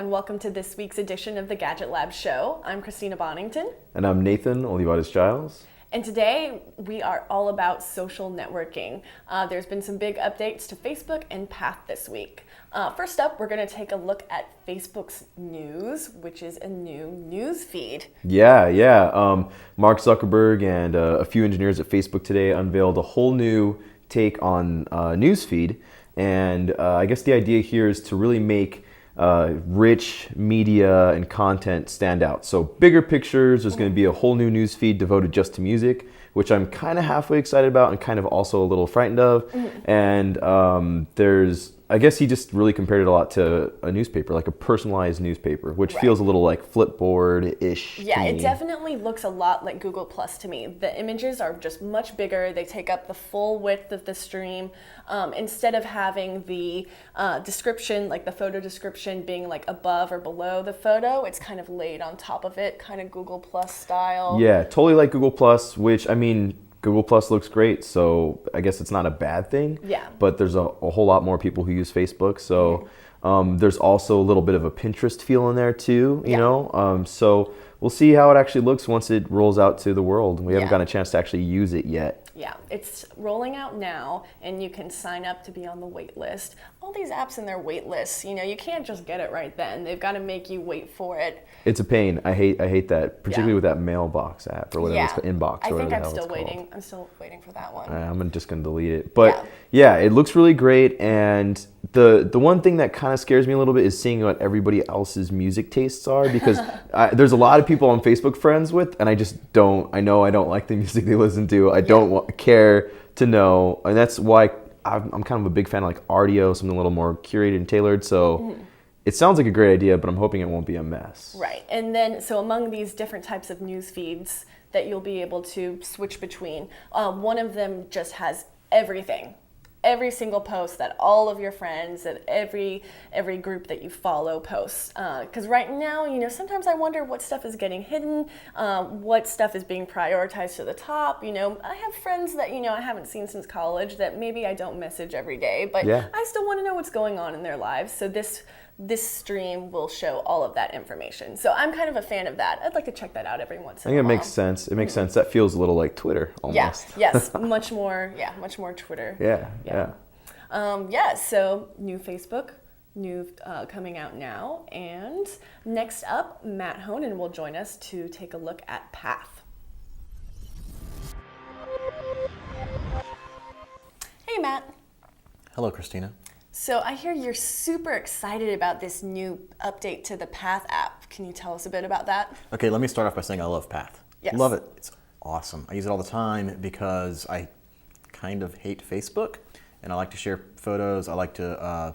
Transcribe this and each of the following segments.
and welcome to this week's edition of the GadgetLab show. I'm Christina Bonington. And I'm Nathan Olivares-Giles. And today we are all about social networking. There's been some big updates to Facebook and Path this week. First up, we're going to take a look at Facebook's news, which is a new Newsfeed. Yeah. Mark Zuckerberg and a few engineers at Facebook today unveiled a whole new take on Newsfeed. And I guess the idea here is to really make rich media and content stand out. So bigger pictures, there's going to be a whole new Newsfeed devoted just to music, which I'm kind of halfway excited about and kind of also a little frightened of. And I guess he just really compared it a lot to a newspaper, like a personalized newspaper, which feels a little like Flipboard-ish. Yeah, to me. It definitely looks a lot like Google Plus to me. The images are just much bigger. They take up the full width of the stream. Instead of having the description, like the photo description being like above or below the photo, it's kind of laid on top of it, kind of Google Plus style. Yeah, totally like Google Plus, which, I mean, Google Plus looks great, so I guess it's not a bad thing. Yeah. But there's a whole lot more people who use Facebook, so there's also a little bit of a Pinterest feel in there too, you know? So we'll see how it actually looks once it rolls out to the world. We haven't gotten a chance to actually use it yet. Yeah, it's rolling out now, and you can sign up to be on the wait list. All these apps in their wait lists, you know, you can't just get it right then. They've got to make you wait for it. It's a pain. I hate that, particularly with that mailbox app or whatever it's called, inbox. I or think whatever I'm the hell still it's waiting. called. I'm still waiting for that one. I'm just going to delete it. But yeah, it looks really great. And the one thing that kind of scares me a little bit is seeing what everybody else's music tastes are, because there's a lot of people I'm Facebook friends with, and I know I don't like the music they listen to. I don't care to know. And that's why I'm kind of a big fan of like RDO, something a little more curated and tailored. So it sounds like a great idea, but I'm hoping it won't be a mess. Right. And then, so among these different types of news feeds that you'll be able to switch between, one of them just has everything. Every single post that all of your friends and every group that you follow posts. Because right now, you know, sometimes I wonder what stuff is getting hidden, what stuff is being prioritized to the top. You know, I have friends that, you know, I haven't seen since college that maybe I don't message every day, but I still want to know what's going on in their lives. So this stream will show all of that information. So I'm kind of a fan of that. I'd like to check that out every once in a while. I think it makes sense. It makes sense. That feels a little like Twitter almost. Yes, much more Twitter. So new Facebook, coming out now. And next up, Matt Honan will join us to take a look at Path. Hey, Matt. Hello, Christina. So I hear you're super excited about this new update to the Path app. Can you tell us a bit about that? Okay, let me start off by saying I love Path. Yes. Love it. It's awesome. I use it all the time because I kind of hate Facebook, and I like to share photos. I like to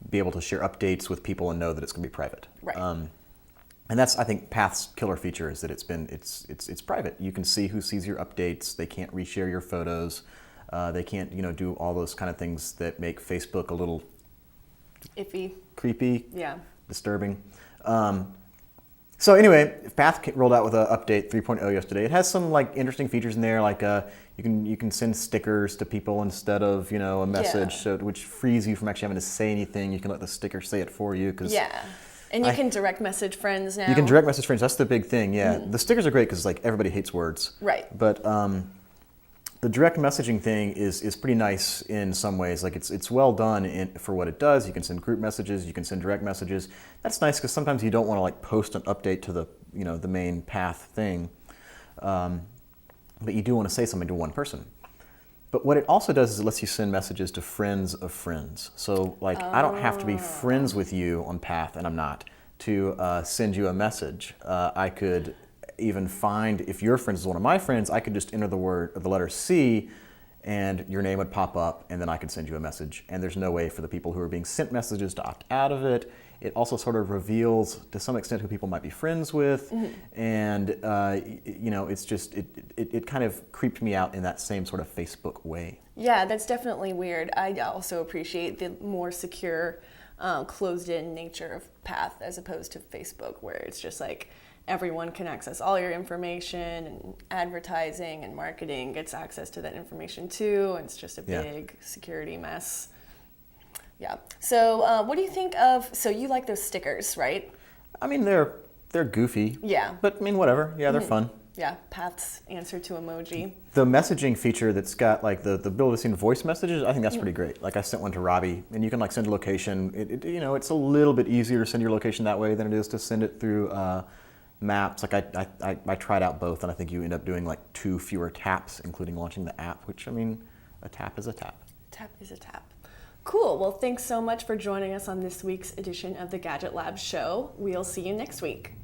be able to share updates with people and know that it's going to be private. Right. And that's, I think, Path's killer feature is that it's private. You can see who sees your updates. They can't reshare your photos. They can't, do all those kind of things that make Facebook a little iffy, creepy, disturbing. So anyway, Path rolled out with an update 3.0 yesterday. It has some like interesting features in there, like you can send stickers to people instead of a message, so which frees you from actually having to say anything. You can let the sticker say it for you. And you can direct message friends now. You can direct message friends. That's the big thing. Yeah, the stickers are great because like everybody hates words. Right. But the direct messaging thing is pretty nice in some ways. Like it's well done for what it does. You can send group messages. You can send direct messages. That's nice because sometimes you don't want to like post an update to the the main Path thing, but you do want to say something to one person. But what it also does is it lets you send messages to friends of friends. So like I don't have to be friends with you on Path, and I'm not, to send you a message. I could even find, if your friend is one of my friends, I could just enter the letter C, and your name would pop up, and then I could send you a message. And there's no way for the people who are being sent messages to opt out of it. It also sort of reveals, to some extent, who people might be friends with, and it's just it kind of creeped me out in that same sort of Facebook way. Yeah, that's definitely weird. I also appreciate the more secure, closed-in nature of Path as opposed to Facebook, where it's just like everyone can access all your information, and advertising and marketing gets access to that information too. And it's just a big security mess. Yeah. So what do you think of, so you like those stickers, right? I mean, they're goofy. Yeah. But I mean, whatever. Yeah, they're fun. Yeah, Pat's answer to emoji. The messaging feature that's got like the ability to send voice messages, I think that's pretty great. Like I sent one to Robbie, and you can like send a location. You know, it's a little bit easier to send your location that way than it is to send it through Maps. Like I tried out both, and I think you end up doing like 2 fewer taps, including launching the app. Which, I mean, a tap is a tap. Tap is a tap. Cool. Well, thanks so much for joining us on this week's edition of the Gadget Lab show. We'll see you next week.